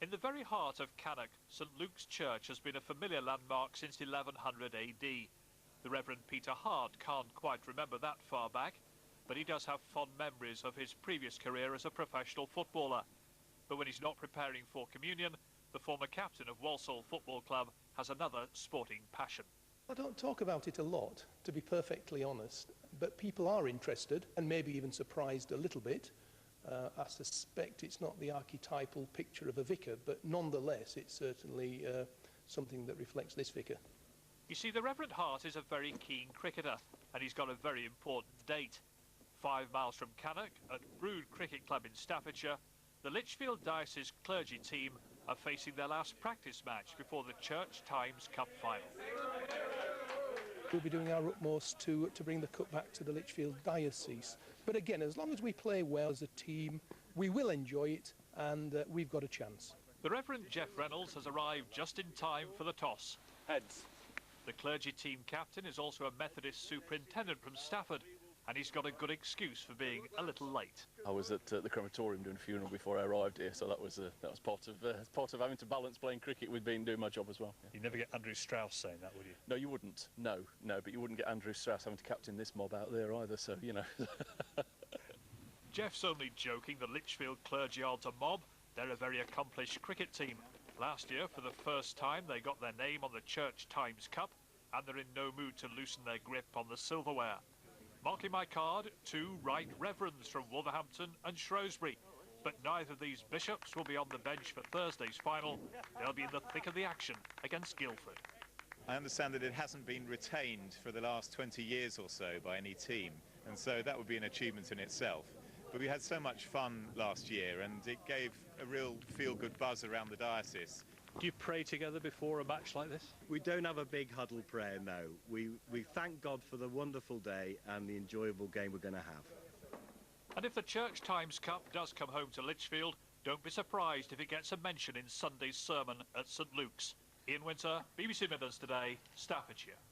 In the very heart of Cannock, St Luke's Church has been a familiar landmark since 1100 AD. The Reverend Peter Hart can't quite remember that far back, but he does have fond memories of his previous career as a professional footballer. But when he's not preparing for communion, the former captain of Walsall Football Club has another sporting passion. I don't talk about it a lot, to be perfectly honest, but people are interested and maybe even surprised a little bit. I suspect it's not the archetypal picture of a vicar, but nonetheless it's certainly something that reflects this vicar. You see, the Reverend Hart is a very keen cricketer, and he's got a very important date. 5 miles from Cannock, at Brood Cricket Club in Staffordshire, the Lichfield Diocese Clergy team are facing their last practice match before the Church Times Cup final. We'll be doing our utmost to bring the cup back to the Lichfield Diocese. But again, as long as we play well as a team, we will enjoy it, and we've got a chance. The Reverend Jeff Reynolds has arrived just in time for the toss. Heads. The Clergy team captain is also a Methodist superintendent from Stafford, and he's got a good excuse for being a little late. I was at the crematorium doing a funeral before I arrived here, so that was part of having to balance playing cricket with doing my job as well. Yeah. You'd never get Andrew Strauss saying that, would you? No, you wouldn't. No, but you wouldn't get Andrew Strauss having to captain this mob out there either, so, you know. Jeff's only joking. The Lichfield Clergy aren't a mob. They're a very accomplished cricket team. Last year, for the first time, they got their name on the Church Times Cup, and they're in no mood to loosen their grip on the silverware. Marking my card, 2 Right Reverends from Wolverhampton and Shrewsbury. But neither of these bishops will be on the bench for Thursday's final. They'll be in the thick of the action against Guildford. I understand that it hasn't been retained for the last 20 years or so by any team, and so that would be an achievement in itself. But we had so much fun last year, and it gave a real feel-good buzz around the diocese. Do you pray together before a match like this? We don't have a big huddle prayer, no. We thank God for the wonderful day and the enjoyable game we're going to have. And if the Church Times Cup does come home to Lichfield, don't be surprised if it gets a mention in Sunday's sermon at St Luke's. Ian Winter, BBC Midlands Today, Staffordshire.